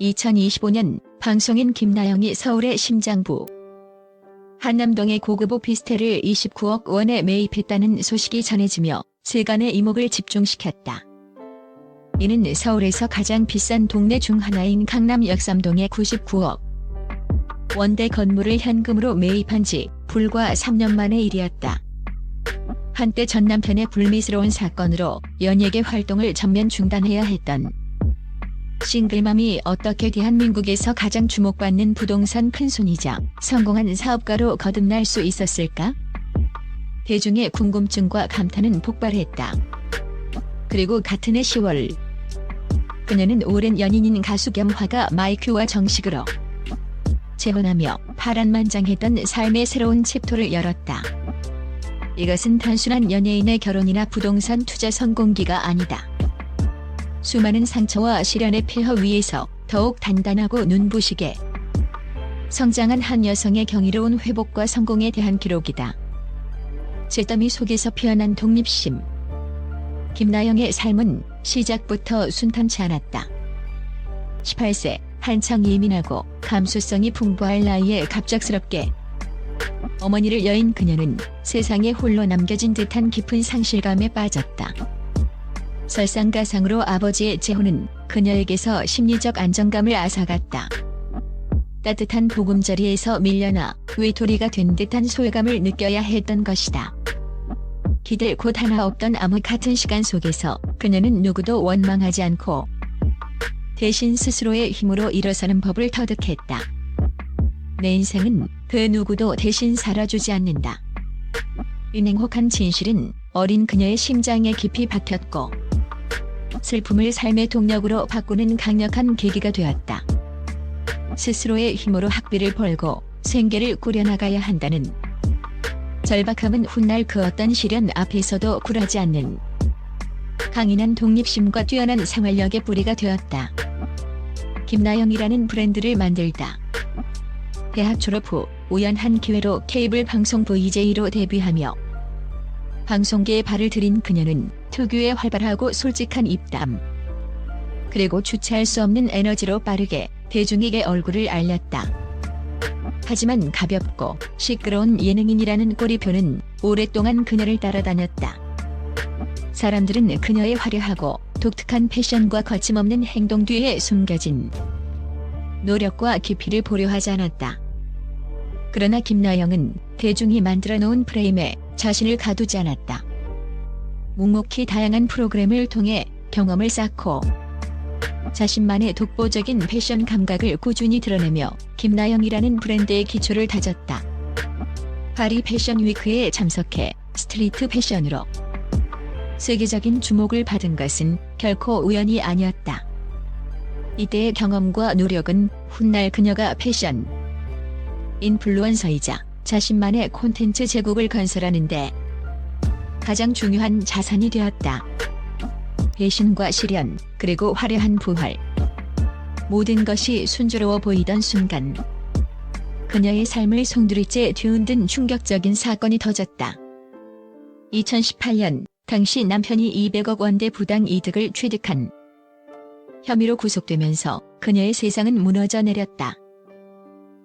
2025년 방송인 김나영이 서울의 심장부 한남동의 고급 오피스텔을 29억 원에 매입했다는 소식이 전해지며 세간의 이목을 집중시켰다. 이는 서울에서 가장 비싼 동네 중 하나인 강남 역삼동의 99억 원대 건물을 현금으로 매입한 지 불과 3년 만의 일이었다. 한때 전 남편의 불미스러운 사건으로 연예계 활동을 전면 중단해야 했던 싱글맘이 어떻게 대한민국에서 가장 주목받는 부동산 큰손이자 성공한 사업가로 거듭날 수 있었을까? 대중의 궁금증과 감탄은 폭발했다. 그리고 같은 해 10월 그녀는 오랜 연인인 가수 겸 화가 마이큐와 정식으로 재혼하며 파란만장했던 삶의 새로운 챕터를 열었다. 이것은 단순한 연예인의 결혼이나 부동산 투자 성공기가 아니다. 수많은 상처와 시련의 폐허 위에서 더욱 단단하고 눈부시게 성장한 한 여성의 경이로운 회복과 성공에 대한 기록이다. 잿더미 속에서 피어난 독립심. 김나영의 삶은 시작부터 순탄치 않았다. 18세, 한창 예민하고 감수성이 풍부할 나이에 갑작스럽게 어머니를 여인 그녀는 세상에 홀로 남겨진 듯한 깊은 상실감에 빠졌다. 설상가상으로 아버지의 재혼은 그녀에게서 심리적 안정감을 앗아갔다. 따뜻한 보금자리에서 밀려나 외톨이가 된 듯한 소외감을 느껴야 했던 것이다. 기댈 곳 하나 없던 암흑 같은 시간 속에서 그녀는 누구도 원망하지 않고 대신 스스로의 힘으로 일어서는 법을 터득했다. 내 인생은 그 누구도 대신 살아주지 않는다. 이 냉혹한 진실은 어린 그녀의 심장에 깊이 박혔고 슬픔을 삶의 동력으로 바꾸는 강력한 계기가 되었다. 스스로의 힘으로 학비를 벌고 생계를 꾸려나가야 한다는 절박함은 훗날 그 어떤 시련 앞에서도 굴하지 않는 강인한 독립심과 뛰어난 생활력의 뿌리가 되었다. 김나영이라는 브랜드를 만들다. 대학 졸업 후 우연한 기회로 케이블 방송 VJ로 데뷔하며 방송계에 발을 들인 그녀는 특유의 활발하고 솔직한 입담 그리고 주체할 수 없는 에너지로 빠르게 대중에게 얼굴을 알렸다. 하지만 가볍고 시끄러운 예능인이라는 꼬리표는 오랫동안 그녀를 따라다녔다. 사람들은 그녀의 화려하고 독특한 패션과 거침없는 행동 뒤에 숨겨진 노력과 깊이를 보려 하지 않았다. 그러나 김나영은 대중이 만들어 놓은 프레임에 자신을 가두지 않았다. 묵묵히 다양한 프로그램을 통해 경험을 쌓고 자신만의 독보적인 패션 감각을 꾸준히 드러내며 김나영이라는 브랜드의 기초를 다졌다. 파리 패션 위크에 참석해 스트리트 패션으로 세계적인 주목을 받은 것은 결코 우연이 아니었다. 이때의 경험과 노력은 훗날 그녀가 패션 인플루언서이자 자신만의 콘텐츠 제국을 건설하는 데 가장 중요한 자산이 되었다. 배신과 시련, 그리고 화려한 부활. 모든 것이 순조로워 보이던 순간 그녀의 삶을 송두리째 뒤흔든 충격적인 사건이 터졌다. 2018년 당시 남편이 200억 원대 부당 이득을 취득한 혐의로 구속되면서 그녀의 세상은 무너져 내렸다.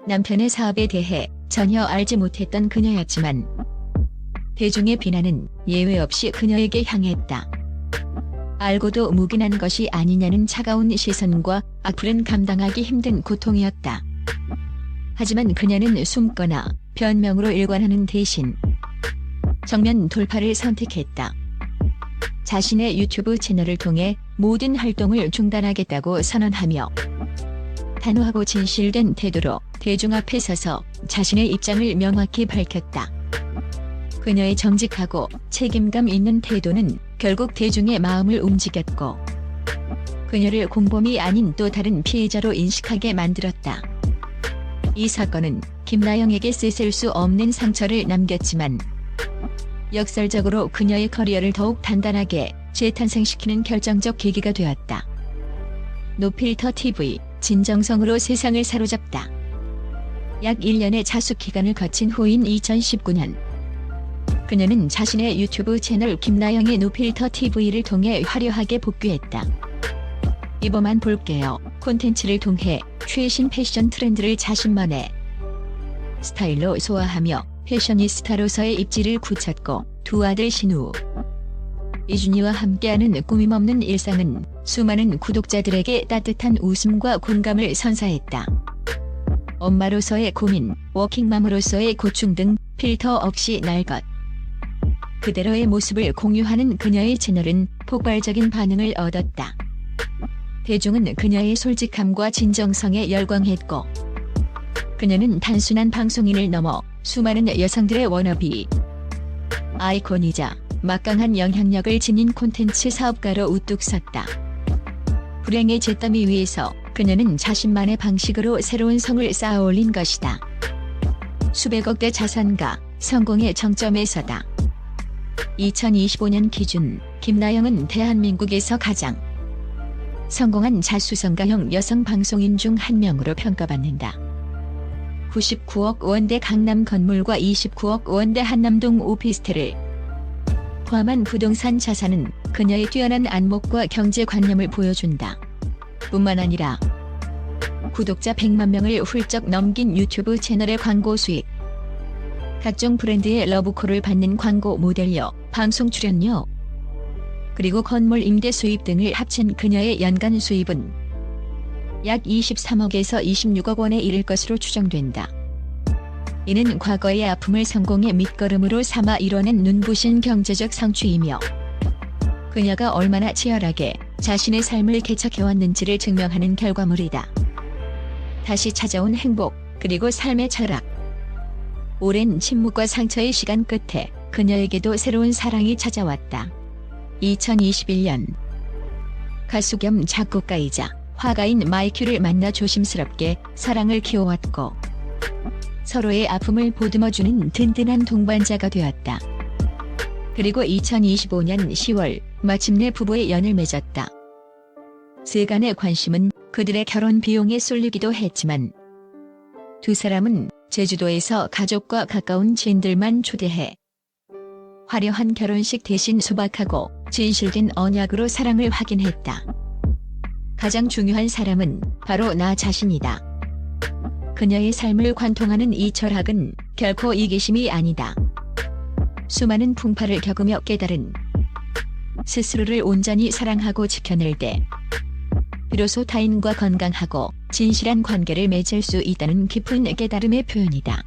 남편의 사업에 대해 전혀 알지 못했던 그녀였지만 대중의 비난은 예외 없이 그녀에게 향했다. 알고도 묵인한 것이 아니냐는 차가운 시선과 악플은 감당하기 힘든 고통이었다. 하지만 그녀는 숨거나 변명으로 일관하는 대신 정면 돌파를 선택했다. 자신의 유튜브 채널을 통해 모든 활동을 중단하겠다고 선언하며 단호하고 진실된 태도로 대중 앞에 서서 자신의 입장을 명확히 밝혔다. 그녀의 정직하고 책임감 있는 태도는 결국 대중의 마음을 움직였고 그녀를 공범이 아닌 또 다른 피해자로 인식하게 만들었다. 이 사건은 김나영에게 씻을 수 없는 상처를 남겼지만 역설적으로 그녀의 커리어를 더욱 단단하게 재탄생시키는 결정적 계기가 되었다. 노필터 TV, 진정성으로 세상을 사로잡다. 약 1년의 자숙 기간을 거친 후인 2019년 그녀는 자신의 유튜브 채널 김나영의 노필터 TV를 통해 화려하게 복귀했다. 이번만 볼게요. 콘텐츠를 통해 최신 패션 트렌드를 자신만의 스타일로 소화하며 패셔니스타로서의 입지를 굳혔고 두 아들 신우, 이준희와 함께하는 꾸밈없는 일상은 수많은 구독자들에게 따뜻한 웃음과 공감을 선사했다. 엄마로서의 고민, 워킹맘으로서의 고충 등 필터 없이 날 것 그대로의 모습을 공유하는 그녀의 채널은 폭발적인 반응을 얻었다. 대중은 그녀의 솔직함과 진정성에 열광했고, 그녀는 단순한 방송인을 넘어 수많은 여성들의 워너비 아이콘이자 막강한 영향력을 지닌 콘텐츠 사업가로 우뚝 섰다. 불행의 잿더미 위에서 그녀는 자신만의 방식으로 새로운 성을 쌓아올린 것이다. 수백억대 자산가, 성공의 정점에 서다. 2025년 기준 김나영은 대한민국에서 가장 성공한 자수성가형 여성 방송인 중 한 명으로 평가받는다. 99억 원대 강남 건물과 29억 원대 한남동 오피스텔을 포함한 부동산 자산은 그녀의 뛰어난 안목과 경제관념을 보여준다. 뿐만 아니라 구독자 100만 명을 훌쩍 넘긴 유튜브 채널의 광고 수익, 각종 브랜드의 러브콜을 받는 광고 모델료, 방송 출연료, 그리고 건물 임대 수입 등을 합친 그녀의 연간 수입은 약 23억에서 26억 원에 이를 것으로 추정된다. 이는 과거의 아픔을 성공의 밑거름으로 삼아 이뤄낸 눈부신 경제적 성취이며 그녀가 얼마나 치열하게 자신의 삶을 개척해왔는지를 증명하는 결과물이다. 다시 찾아온 행복, 그리고 삶의 철학. 오랜 침묵과 상처의 시간 끝에 그녀에게도 새로운 사랑이 찾아왔다. 2021년 가수 겸 작곡가이자 화가인 마이큐를 만나 조심스럽게 사랑을 키워왔고 서로의 아픔을 보듬어주는 든든한 동반자가 되었다. 그리고 2025년 10월 마침내 부부의 연을 맺었다. 세간의 관심은 그들의 결혼 비용에 쏠리기도 했지만 두 사람은 제주도에서 가족과 가까운 지인들만 초대해 화려한 결혼식 대신 소박하고 진실된 언약으로 사랑을 확인했다. 가장 중요한 사람은 바로 나 자신이다. 그녀의 삶을 관통하는 이 철학은 결코 이기심이 아니다. 수많은 풍파를 겪으며 깨달은 스스로를 온전히 사랑하고 지켜낼 때 비로소 타인과 건강하고 진실한 관계를 맺을 수 있다는 깊은 깨달음의 표현이다.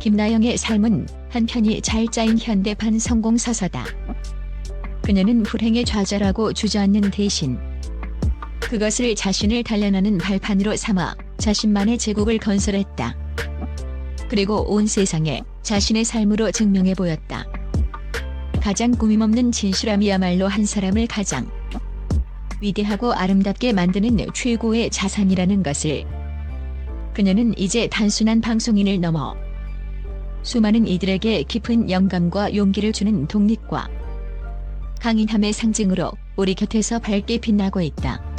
김나영의 삶은 한편이 잘 짜인 현대판 성공서사다. 그녀는 불행에 좌절하고 주저앉는 대신 그것을 자신을 단련하는 발판으로 삼아 자신만의 제국을 건설했다. 그리고 온 세상에 자신의 삶으로 증명해 보였다. 가장 꾸밈없는 진실함이야말로 한 사람을 가장 위대하고 아름답게 만드는 최고의 자산이라는 것을 그녀는 이제 단순한 방송인을 넘어 수많은 이들에게 깊은 영감과 용기를 주는 독립과 강인함의 상징으로 우리 곁에서 밝게 빛나고 있다.